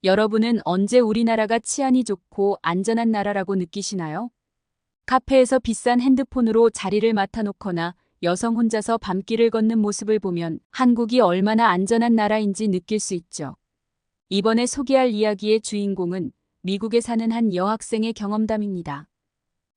여러분은 언제 우리나라가 치안이 좋고 안전한 나라라고 느끼시나요? 카페에서 비싼 핸드폰으로 자리를 맡아놓거나 여성 혼자서 밤길을 걷는 모습을 보면 한국이 얼마나 안전한 나라인지 느낄 수 있죠. 이번에 소개할 이야기의 주인공은 미국에 사는 한 여학생의 경험담입니다.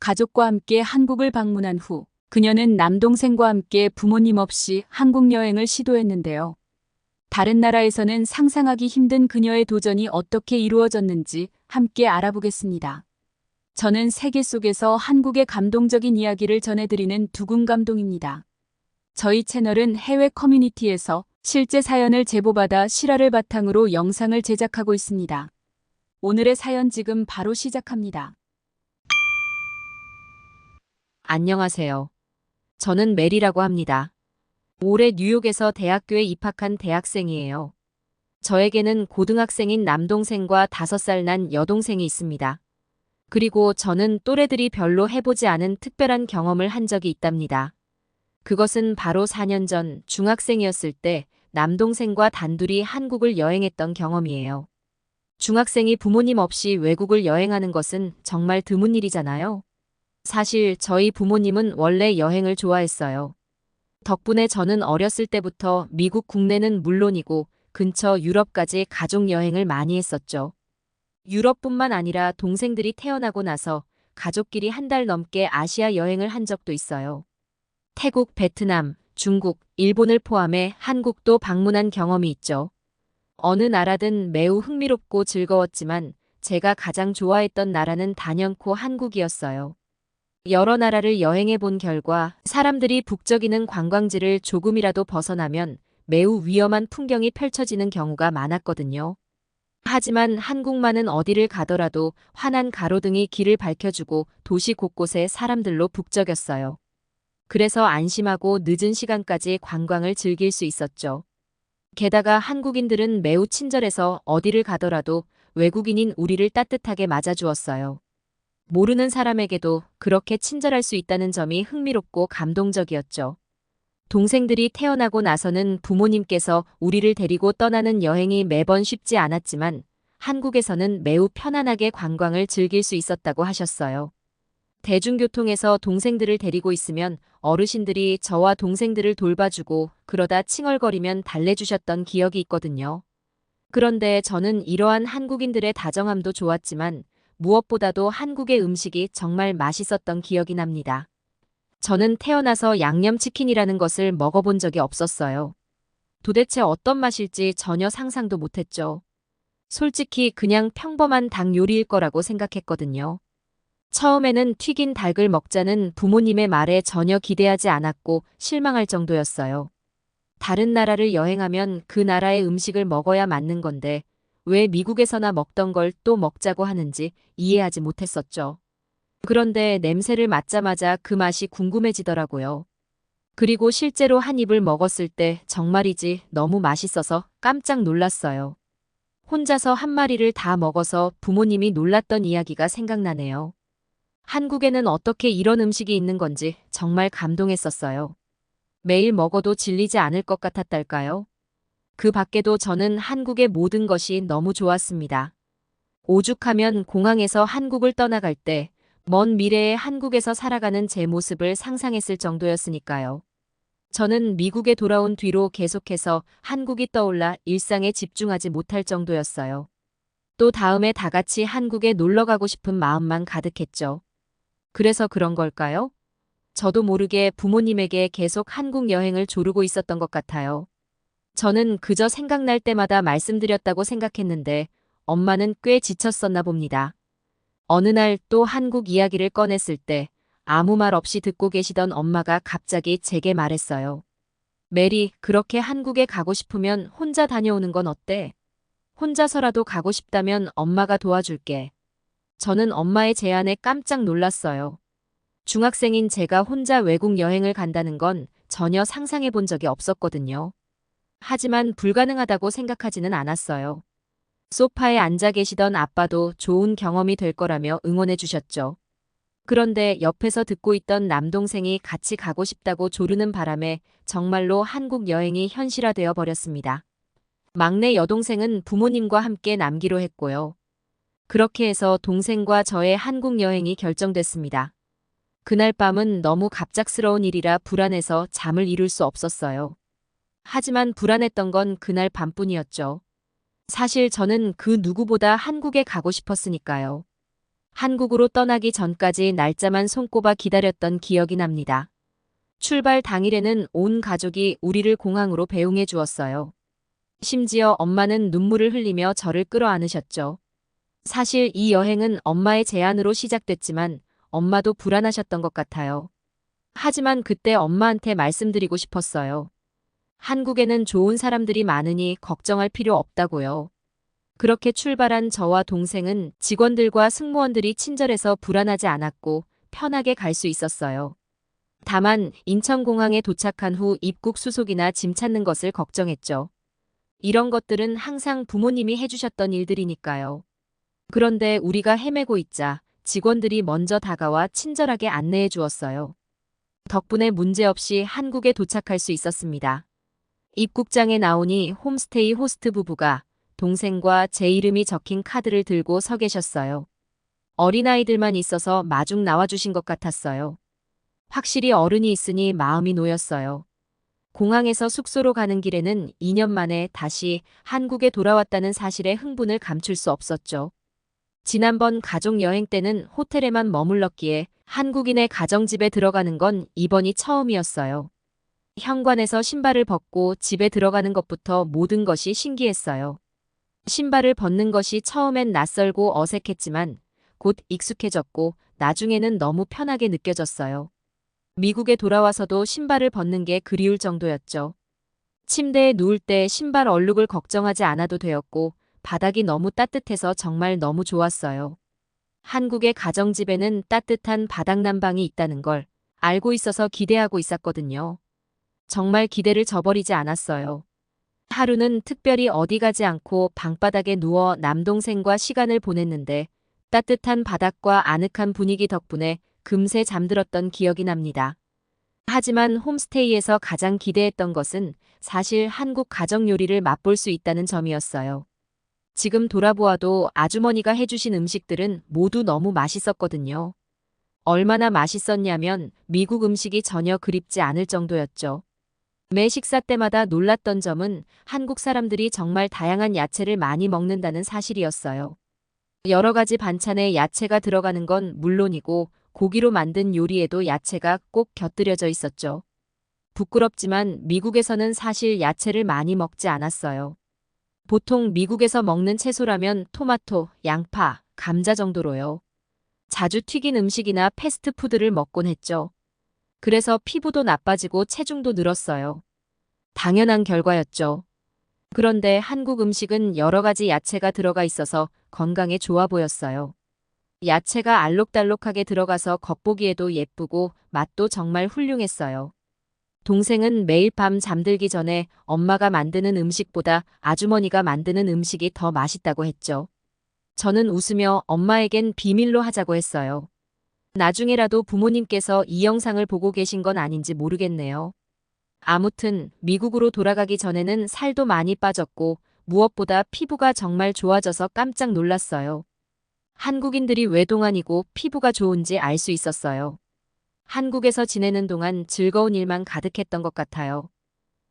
가족과 함께 한국을 방문한 후 그녀는 남동생과 함께 부모님 없이 한국 여행을 시도했는데요. 다른 나라에서는 상상하기 힘든 그녀의 도전이 어떻게 이루어졌는지 함께 알아보겠습니다. 저는 세계 속에서 한국의 감동적인 이야기를 전해드리는 두근감동입니다. 저희 채널은 해외 커뮤니티에서 실제 사연을 제보받아 실화를 바탕으로 영상을 제작하고 있습니다. 오늘의 사연 지금 바로 시작합니다. 안녕하세요. 저는 메리라고 합니다. 올해 뉴욕에서 대학교에 입학한 대학생이에요. 저에게는 고등학생인 남동생과 5살 난 여동생이 있습니다. 그리고 저는 또래들이 별로 해보지 않은 특별한 경험을 한 적이 있답니다. 그것은 바로 4년 전 중학생이었을 때 남동생과 단둘이 한국을 여행했던 경험이에요. 중학생이 부모님 없이 외국을 여행하는 것은 정말 드문 일이잖아요. 사실 저희 부모님은 원래 여행을 좋아했어요. 덕분에 저는 어렸을 때부터 미국 국내는 물론이고 근처 유럽까지 가족 여행을 많이 했었죠. 유럽뿐만 아니라 동생들이 태어나고 나서 가족끼리 한 달 넘게 아시아 여행을 한 적도 있어요. 태국, 베트남, 중국, 일본을 포함해 한국도 방문한 경험이 있죠. 어느 나라든 매우 흥미롭고 즐거웠지만 제가 가장 좋아했던 나라는 단연코 한국이었어요. 여러 나라를 여행해 본 결과 사람들이 북적이는 관광지를 조금이라도 벗어나면 매우 위험한 풍경이 펼쳐지는 경우가 많았거든요. 하지만 한국만은 어디를 가더라도 환한 가로등이 길을 밝혀주고 도시 곳곳에 사람들로 북적였어요. 그래서 안심하고 늦은 시간까지 관광을 즐길 수 있었죠. 게다가 한국인들은 매우 친절해서 어디를 가더라도 외국인인 우리를 따뜻하게 맞아주었어요. 모르는 사람에게도 그렇게 친절할 수 있다는 점이 흥미롭고 감동적이었죠. 동생들이 태어나고 나서는 부모님께서 우리를 데리고 떠나는 여행이 매번 쉽지 않았지만 한국에서는 매우 편안하게 관광을 즐길 수 있었다고 하셨어요. 대중교통에서 동생들을 데리고 있으면 어르신들이 저와 동생들을 돌봐주고 그러다 칭얼거리면 달래주셨던 기억이 있거든요. 그런데 저는 이러한 한국인들의 다정함도 좋았지만 무엇보다도 한국의 음식이 정말 맛있었던 기억이 납니다. 저는 태어나서 양념치킨이라는 것을 먹어본 적이 없었어요. 도대체 어떤 맛일지 전혀 상상도 못했죠. 솔직히 그냥 평범한 닭 요리일 거라고 생각했거든요. 처음에는 튀긴 닭을 먹자는 부모님의 말에 전혀 기대하지 않았고 실망할 정도였어요. 다른 나라를 여행하면 그 나라의 음식을 먹어야 맞는 건데 왜 미국에서나 먹던 걸 또 먹자고 하는지 이해하지 못했었죠. 그런데 냄새를 맡자마자 그 맛이 궁금해지더라고요. 그리고 실제로 한 입을 먹었을 때 정말이지 너무 맛있어서 깜짝 놀랐어요. 혼자서 한 마리를 다 먹어서 부모님이 놀랐던 이야기가 생각나네요. 한국에는 어떻게 이런 음식이 있는 건지 정말 감동했었어요. 매일 먹어도 질리지 않을 것 같았달까요? 그 밖에도 저는 한국의 모든 것이 너무 좋았습니다. 오죽하면 공항에서 한국을 떠나갈 때 먼 미래에 한국에서 살아가는 제 모습을 상상했을 정도였으니까요. 저는 미국에 돌아온 뒤로 계속해서 한국이 떠올라 일상에 집중하지 못할 정도였어요. 또 다음에 다 같이 한국에 놀러 가고 싶은 마음만 가득했죠. 그래서 그런 걸까요? 저도 모르게 부모님에게 계속 한국 여행을 조르고 있었던 것 같아요. 저는 그저 생각날 때마다 말씀드렸다고 생각했는데 엄마는 꽤 지쳤었나 봅니다. 어느 날 또 한국 이야기를 꺼냈을 때 아무 말 없이 듣고 계시던 엄마가 갑자기 제게 말했어요. 메리, 그렇게 한국에 가고 싶으면 혼자 다녀오는 건 어때? 혼자서라도 가고 싶다면 엄마가 도와줄게. 저는 엄마의 제안에 깜짝 놀랐어요. 중학생인 제가 혼자 외국 여행을 간다는 건 전혀 상상해 본 적이 없었거든요. 하지만 불가능하다고 생각하지는 않았어요. 소파에 앉아 계시던 아빠도 좋은 경험이 될 거라며 응원해 주셨죠. 그런데 옆에서 듣고 있던 남동생이 같이 가고 싶다고 조르는 바람에 정말로 한국 여행이 현실화되어 버렸습니다. 막내 여동생은 부모님과 함께 남기로 했고요. 그렇게 해서 동생과 저의 한국 여행이 결정됐습니다. 그날 밤은 너무 갑작스러운 일이라 불안해서 잠을 이룰 수 없었어요. 하지만 불안했던 건 그날 밤뿐이었죠. 사실 저는 그 누구보다 한국에 가고 싶었으니까요. 한국으로 떠나기 전까지 날짜만 손꼽아 기다렸던 기억이 납니다. 출발 당일에는 온 가족이 우리를 공항으로 배웅해 주었어요. 심지어 엄마는 눈물을 흘리며 저를 끌어안으셨죠. 사실 이 여행은 엄마의 제안으로 시작됐지만 엄마도 불안하셨던 것 같아요. 하지만 그때 엄마한테 말씀드리고 싶었어요. 한국에는 좋은 사람들이 많으니 걱정할 필요 없다고요. 그렇게 출발한 저와 동생은 직원들과 승무원들이 친절해서 불안하지 않았고 편하게 갈 수 있었어요. 다만 인천공항에 도착한 후 입국 수속이나 짐 찾는 것을 걱정했죠. 이런 것들은 항상 부모님이 해주셨던 일들이니까요. 그런데 우리가 헤매고 있자 직원들이 먼저 다가와 친절하게 안내해 주었어요. 덕분에 문제없이 한국에 도착할 수 있었습니다. 입국장에 나오니 홈스테이 호스트 부부가 동생과 제 이름이 적힌 카드를 들고 서 계셨어요. 어린아이들만 있어서 마중 나와주신 것 같았어요. 확실히 어른이 있으니 마음이 놓였어요. 공항에서 숙소로 가는 길에는 2년 만에 다시 한국에 돌아왔다는 사실에 흥분을 감출 수 없었죠. 지난번 가족 여행 때는 호텔에만 머물렀기에 한국인의 가정집에 들어가는 건 이번이 처음이었어요. 현관에서 신발을 벗고 집에 들어가는 것부터 모든 것이 신기했어요. 신발을 벗는 것이 처음엔 낯설고 어색했지만 곧 익숙해졌고 나중에는 너무 편하게 느껴졌어요. 미국에 돌아와서도 신발을 벗는 게 그리울 정도였죠. 침대에 누울 때 신발 얼룩을 걱정하지 않아도 되었고 바닥이 너무 따뜻해서 정말 너무 좋았어요. 한국의 가정집에는 따뜻한 바닥 난방이 있다는 걸 알고 있어서 기대하고 있었거든요. 정말 기대를 저버리지 않았어요. 하루는 특별히 어디 가지 않고 방바닥에 누워 남동생과 시간을 보냈는데 따뜻한 바닥과 아늑한 분위기 덕분에 금세 잠들었던 기억이 납니다. 하지만 홈스테이에서 가장 기대했던 것은 사실 한국 가정 요리를 맛볼 수 있다는 점이었어요. 지금 돌아보아도 아주머니가 해주신 음식들은 모두 너무 맛있었거든요. 얼마나 맛있었냐면 미국 음식이 전혀 그립지 않을 정도였죠. 매 식사 때마다 놀랐던 점은 한국 사람들이 정말 다양한 야채를 많이 먹는다는 사실이었어요. 여러 가지 반찬에 야채가 들어가는 건 물론이고 고기로 만든 요리에도 야채가 꼭 곁들여져 있었죠. 부끄럽지만 미국에서는 사실 야채를 많이 먹지 않았어요. 보통 미국에서 먹는 채소라면 토마토, 양파, 감자 정도로요. 자주 튀긴 음식이나 패스트푸드를 먹곤 했죠. 그래서 피부도 나빠지고 체중도 늘었어요. 당연한 결과였죠. 그런데 한국 음식은 여러 가지 야채가 들어가 있어서 건강에 좋아 보였어요. 야채가 알록달록하게 들어가서 겉보기에도 예쁘고 맛도 정말 훌륭했어요. 동생은 매일 밤 잠들기 전에 엄마가 만드는 음식보다 아주머니가 만드는 음식이 더 맛있다고 했죠. 저는 웃으며 엄마에겐 비밀로 하자고 했어요. 나중에라도 부모님께서 이 영상을 보고 계신 건 아닌지 모르겠네요. 아무튼 미국으로 돌아가기 전에는 살도 많이 빠졌고 무엇보다 피부가 정말 좋아져서 깜짝 놀랐어요. 한국인들이 왜 동안이고 피부가 좋은지 알 수 있었어요. 한국에서 지내는 동안 즐거운 일만 가득했던 것 같아요.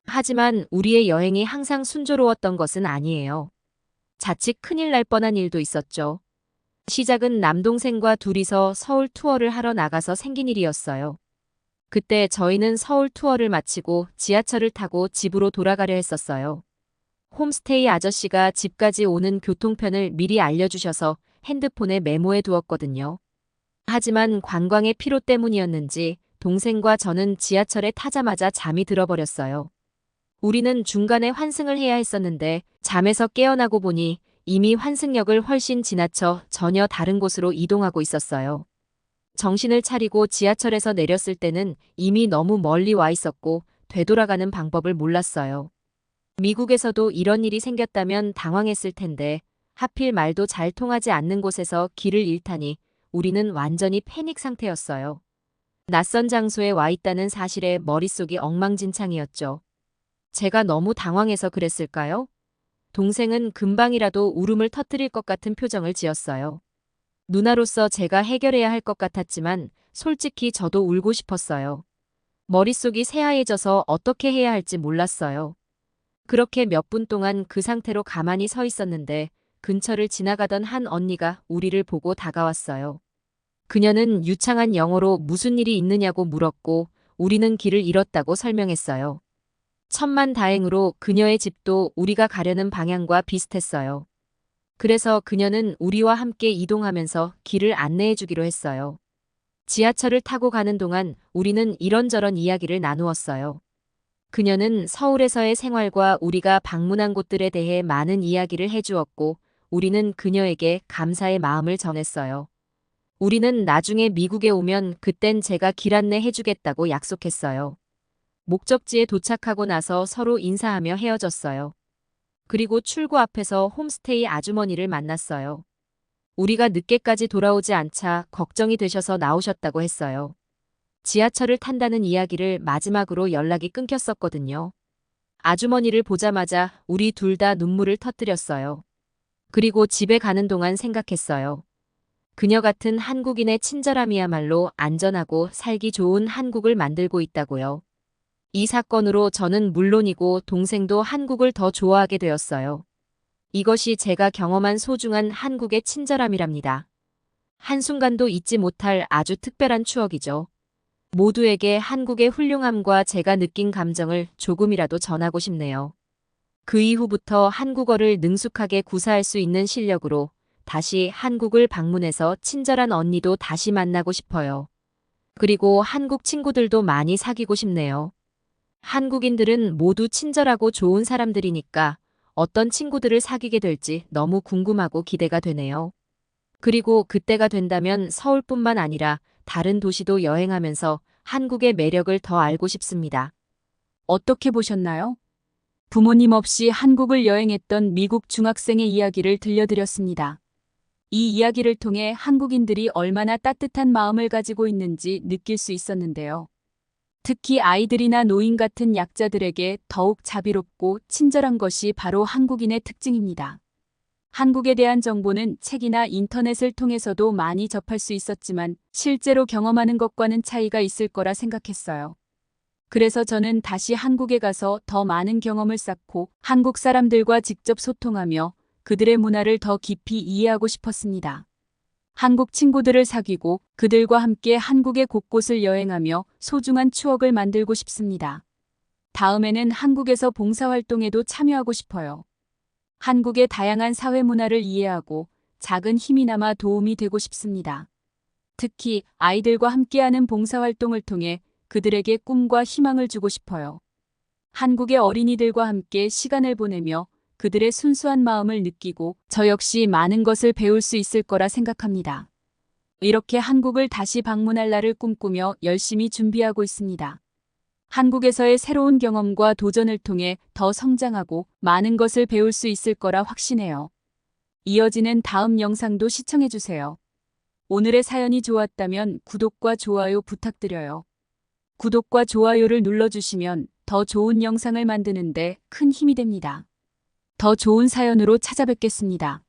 하지만 우리의 여행이 항상 순조로웠던 것은 아니에요. 자칫 큰일 날 뻔한 일도 있었죠. 시작은 남동생과 둘이서 서울 투어를 하러 나가서 생긴 일이었어요. 그때 저희는 서울 투어를 마치고 지하철을 타고 집으로 돌아가려 했었어요. 홈스테이 아저씨가 집까지 오는 교통편을 미리 알려주셔서 핸드폰에 메모해 두었거든요. 하지만 관광의 피로 때문이었는지 동생과 저는 지하철에 타자마자 잠이 들어버렸어요. 우리는 중간에 환승을 해야 했었는데 잠에서 깨어나고 보니 이미 환승역을 훨씬 지나쳐 전혀 다른 곳으로 이동하고 있었어요. 정신을 차리고 지하철에서 내렸을 때는 이미 너무 멀리 와 있었고 되돌아가는 방법을 몰랐어요. 미국에서도 이런 일이 생겼다면 당황했을 텐데 하필 말도 잘 통하지 않는 곳에서 길을 잃다니 우리는 완전히 패닉 상태였어요. 낯선 장소에 와 있다는 사실에 머릿속이 엉망진창이었죠. 제가 너무 당황해서 그랬을까요? 동생은 금방이라도 울음을 터뜨릴 것 같은 표정을 지었어요. 누나로서 제가 해결해야 할 것 같았지만 솔직히 저도 울고 싶었어요. 머릿속이 새하얘져서 어떻게 해야 할지 몰랐어요. 그렇게 몇 분 동안 그 상태로 가만히 서 있었는데 근처를 지나가던 한 언니가 우리를 보고 다가왔어요. 그녀는 유창한 영어로 무슨 일이 있느냐고 물었고 우리는 길을 잃었다고 설명했어요. 천만다행으로 그녀의 집도 우리가 가려는 방향과 비슷했어요. 그래서 그녀는 우리와 함께 이동하면서 길을 안내해 주기로 했어요. 지하철을 타고 가는 동안 우리는 이런저런 이야기를 나누었어요. 그녀는 서울에서의 생활과 우리가 방문한 곳들에 대해 많은 이야기를 해주었고 우리는 그녀에게 감사의 마음을 전했어요. 우리는 나중에 미국에 오면 그땐 제가 길 안내 해주겠다고 약속했어요. 목적지에 도착하고 나서 서로 인사하며 헤어졌어요. 그리고 출구 앞에서 홈스테이 아주머니를 만났어요. 우리가 늦게까지 돌아오지 않자 걱정이 되셔서 나오셨다고 했어요. 지하철을 탄다는 이야기를 마지막으로 연락이 끊겼었거든요. 아주머니를 보자마자 우리 둘 다 눈물을 터뜨렸어요. 그리고 집에 가는 동안 생각했어요. 그녀 같은 한국인의 친절함이야말로 안전하고 살기 좋은 한국을 만들고 있다고요. 이 사건으로 저는 물론이고 동생도 한국을 더 좋아하게 되었어요. 이것이 제가 경험한 소중한 한국의 친절함이랍니다. 한순간도 잊지 못할 아주 특별한 추억이죠. 모두에게 한국의 훌륭함과 제가 느낀 감정을 조금이라도 전하고 싶네요. 그 이후부터 한국어를 능숙하게 구사할 수 있는 실력으로 다시 한국을 방문해서 친절한 언니도 다시 만나고 싶어요. 그리고 한국 친구들도 많이 사귀고 싶네요. 한국인들은 모두 친절하고 좋은 사람들이니까 어떤 친구들을 사귀게 될지 너무 궁금하고 기대가 되네요. 그리고 그때가 된다면 서울뿐만 아니라 다른 도시도 여행하면서 한국의 매력을 더 알고 싶습니다. 어떻게 보셨나요? 부모님 없이 한국을 여행했던 미국 중학생의 이야기를 들려드렸습니다. 이 이야기를 통해 한국인들이 얼마나 따뜻한 마음을 가지고 있는지 느낄 수 있었는데요. 특히 아이들이나 노인 같은 약자들에게 더욱 자비롭고 친절한 것이 바로 한국인의 특징입니다. 한국에 대한 정보는 책이나 인터넷을 통해서도 많이 접할 수 있었지만 실제로 경험하는 것과는 차이가 있을 거라 생각했어요. 그래서 저는 다시 한국에 가서 더 많은 경험을 쌓고 한국 사람들과 직접 소통하며 그들의 문화를 더 깊이 이해하고 싶었습니다. 한국 친구들을 사귀고 그들과 함께 한국의 곳곳을 여행하며 소중한 추억을 만들고 싶습니다. 다음에는 한국에서 봉사활동에도 참여하고 싶어요. 한국의 다양한 사회 문화를 이해하고 작은 힘이나마 도움이 되고 싶습니다. 특히 아이들과 함께하는 봉사활동을 통해 그들에게 꿈과 희망을 주고 싶어요. 한국의 어린이들과 함께 시간을 보내며 그들의 순수한 마음을 느끼고 저 역시 많은 것을 배울 수 있을 거라 생각합니다. 이렇게 한국을 다시 방문할 날을 꿈꾸며 열심히 준비하고 있습니다. 한국에서의 새로운 경험과 도전을 통해 더 성장하고 많은 것을 배울 수 있을 거라 확신해요. 이어지는 다음 영상도 시청해주세요. 오늘의 사연이 좋았다면 구독과 좋아요 부탁드려요. 구독과 좋아요를 눌러주시면 더 좋은 영상을 만드는데 큰 힘이 됩니다. 더 좋은 사연으로 찾아뵙겠습니다.